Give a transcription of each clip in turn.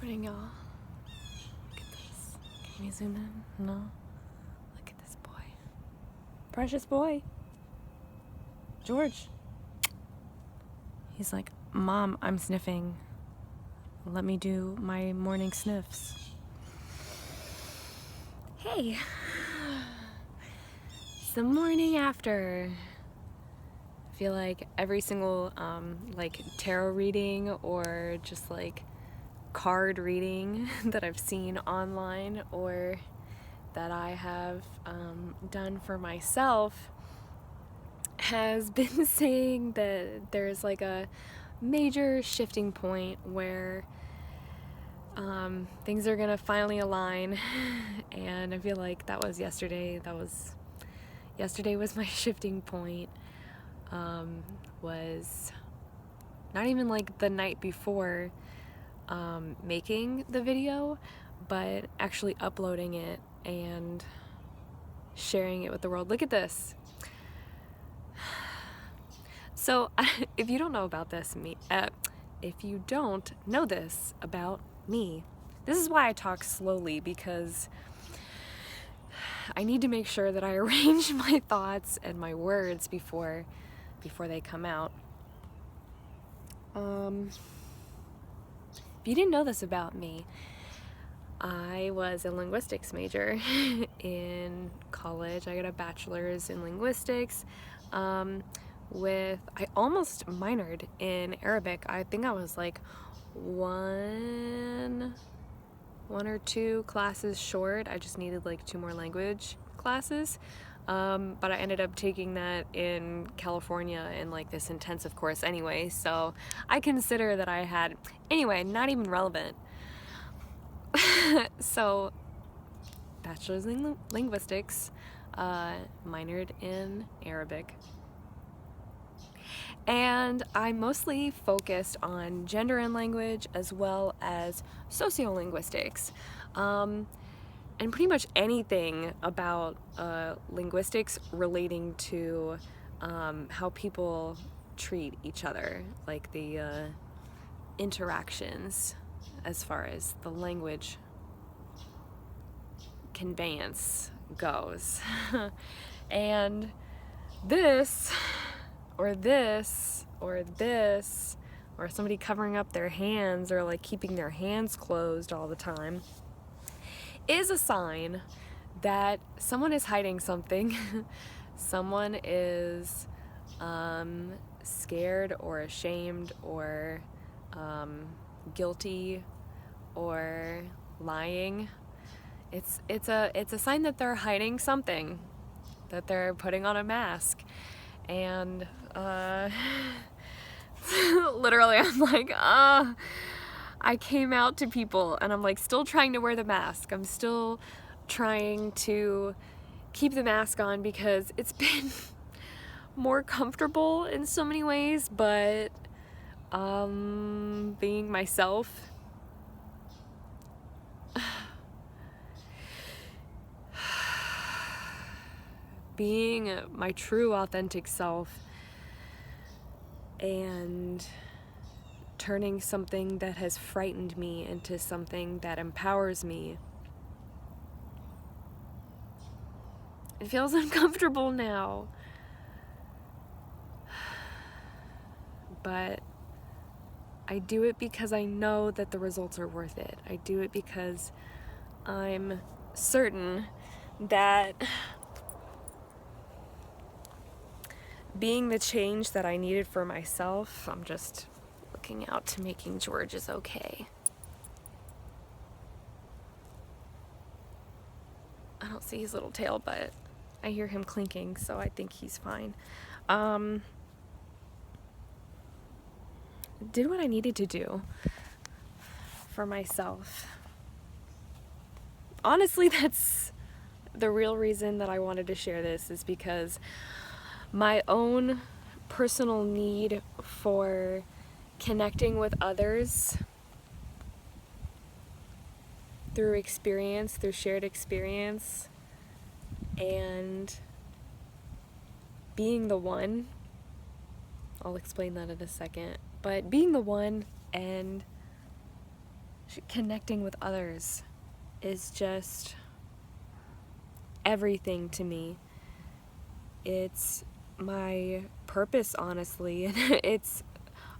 morning, y'all. Look at this. Can you zoom in? No? Look at this boy. Precious boy. George. He's like, Mom, I'm sniffing. Let me do my morning sniffs. Hey. It's the morning after. I feel like every single like tarot reading or just like card reading that I've seen online or that I have done for myself has been saying that there's like a major shifting point where things are gonna finally align, and I feel like that was yesterday. Yesterday was my shifting point. Was not even like the night before making the video, but actually uploading it and sharing it with the world. Look at this. So if you don't know about this, if you don't know this about me, this is why I talk slowly, because I need to make sure that I arrange my thoughts and my words before they come out. If you didn't know this about me, I was a linguistics major in college. I got a bachelor's in linguistics. I almost minored in Arabic. I think I was like one or two classes short. I just needed like 2 more language classes. But I ended up taking that in California in like this intensive course anyway, so I consider that I had, anyway, not even relevant. So, bachelor's in linguistics, minored in Arabic. And I mostly focused on gender and language as well as sociolinguistics. And pretty much anything about linguistics relating to how people treat each other, like the interactions as far as the language conveyance goes. And this, or this, or this, or somebody covering up their hands or like keeping their hands closed all the time is a sign that someone is hiding something. Someone is scared or ashamed or guilty or lying. It's a sign that they're hiding something, that they're putting on a mask. And literally I'm like, I came out to people and I'm like still trying to wear the mask. I'm still trying to keep the mask on because it's been more comfortable in so many ways, but being myself, being my true authentic self, and turning something that has frightened me into something that empowers me. It feels uncomfortable now. But I do it because I know that the results are worth it. I do it because I'm certain that being the change that I needed for myself, I'm just looking out to making George is okay. I don't see his little tail, but I hear him clinking, so I think he's fine. Did what I needed to do for myself. Honestly, that's the real reason that I wanted to share this, is because my own personal need for connecting with others through experience, through shared experience, and being the one. I'll explain that in a second. But being the one and connecting with others is just everything to me. It's my purpose, honestly. And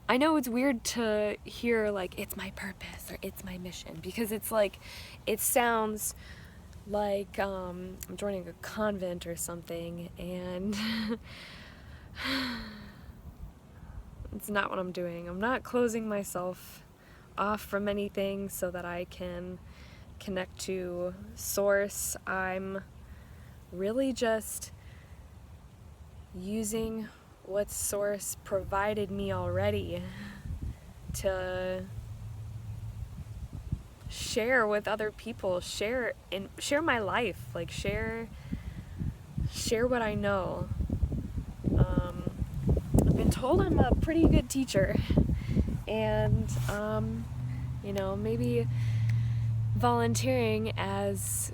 I know it's weird to hear like it's my purpose or it's my mission, because it's like, it sounds like I'm joining a convent or something, and it's not what I'm doing. I'm not closing myself off from anything so that I can connect to source. I'm really just using what source provided me already to share with other people, share my life, like share what I know. I've been told I'm a pretty good teacher, and maybe volunteering as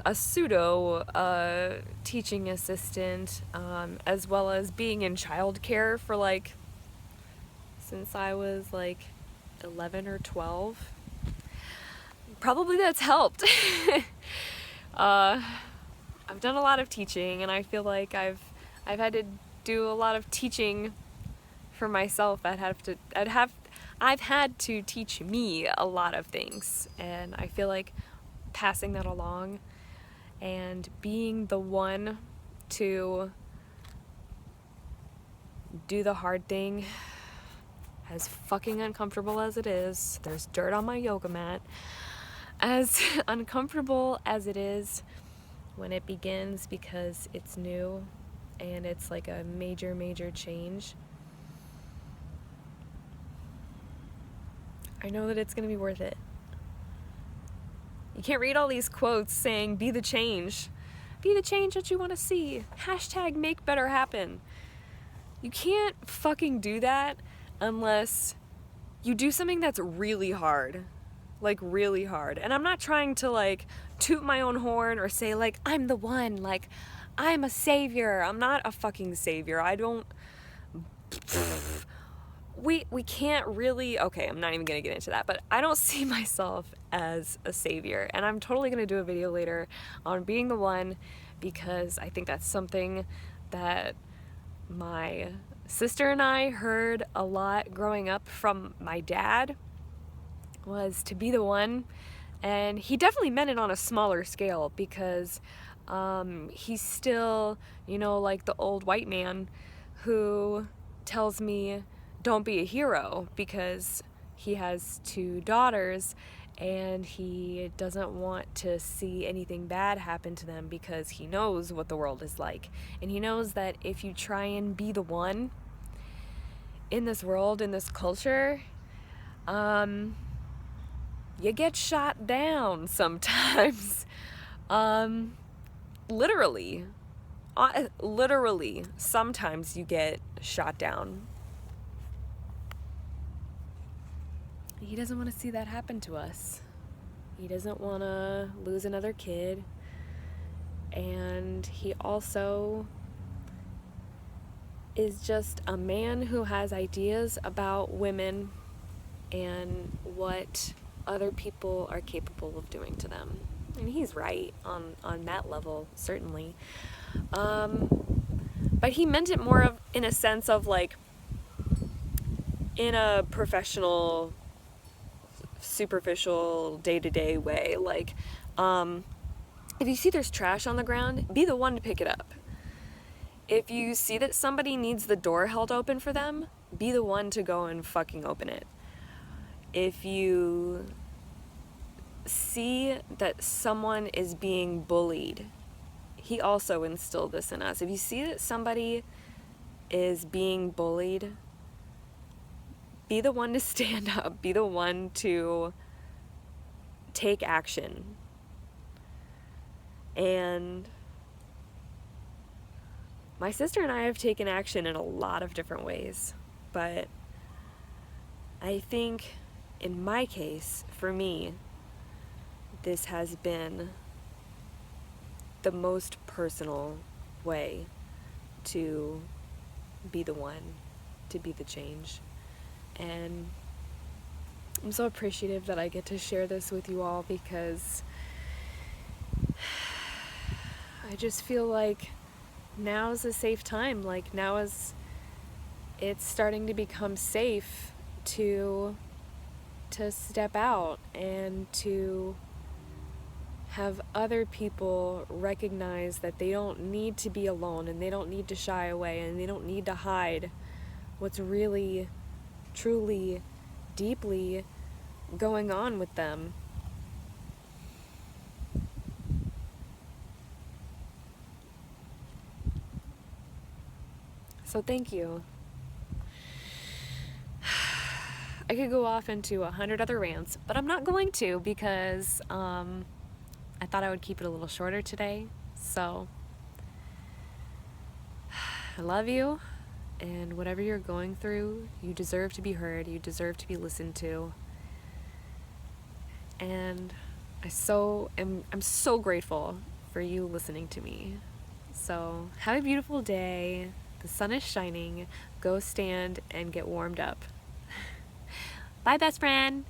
a pseudo teaching assistant, as well as being in childcare for since I was 11 or 12. Probably that's helped. I've done a lot of teaching, and I feel like I've had to do a lot of teaching for myself. I've had to teach me a lot of things, and I feel like passing that along and being the one to do the hard thing, as fucking uncomfortable as it is, there's dirt on my yoga mat, as uncomfortable as it is when it begins, because it's new and it's like a major change, I know that it's gonna be worth it. You can't read all these quotes saying, be the change that you want to see, hashtag make better happen. You can't fucking do that unless you do something that's really hard. Really hard. And I'm not trying to toot my own horn or say I'm the one, I'm a savior. I'm not a fucking savior. We can't really, okay, I'm not even gonna get into that, but I don't see myself as a savior, and I'm totally gonna do a video later on being the one, because I think that's something that my sister and I heard a lot growing up from my dad, was to be the one. And he definitely meant it on a smaller scale, because he's still, the old white man who tells me don't be a hero, because he has 2 daughters and he doesn't want to see anything bad happen to them, because he knows what the world is like. And he knows that if you try and be the one in this world, in this culture, you get shot down sometimes. Literally, sometimes you get shot down. He doesn't want to see that happen to us. He doesn't want to lose another kid. And he also is just a man who has ideas about women and what other people are capable of doing to them. And he's right on that level, certainly. But he meant it more of in a sense of in a professional, superficial, day-to-day way. If you see there's trash on the ground, be the one to pick it up. If you see that somebody needs the door held open for them, be the one to go and fucking open it. If you see that someone is being bullied, he also instilled this in us. If you see that somebody is being bullied, be the one to stand up, be the one to take action. And my sister and I have taken action in a lot of different ways, but I think in my case, for me, this has been the most personal way to be the one, to be the change. And I'm so appreciative that I get to share this with you all, because I just feel like now's a safe time. Like, now is, it's starting to become safe to step out and to have other people recognize that they don't need to be alone, and they don't need to shy away, and they don't need to hide what's really, truly, deeply going on with them. So thank you. I could go off into 100 other rants, but I'm not going to, because I thought I would keep it a little shorter today. So I love you, and whatever you're going through, you deserve to be heard, you deserve to be listened to. And I'm so grateful for you listening to me. So have a beautiful day. The sun is shining. Go stand and get warmed up. Bye, best friend.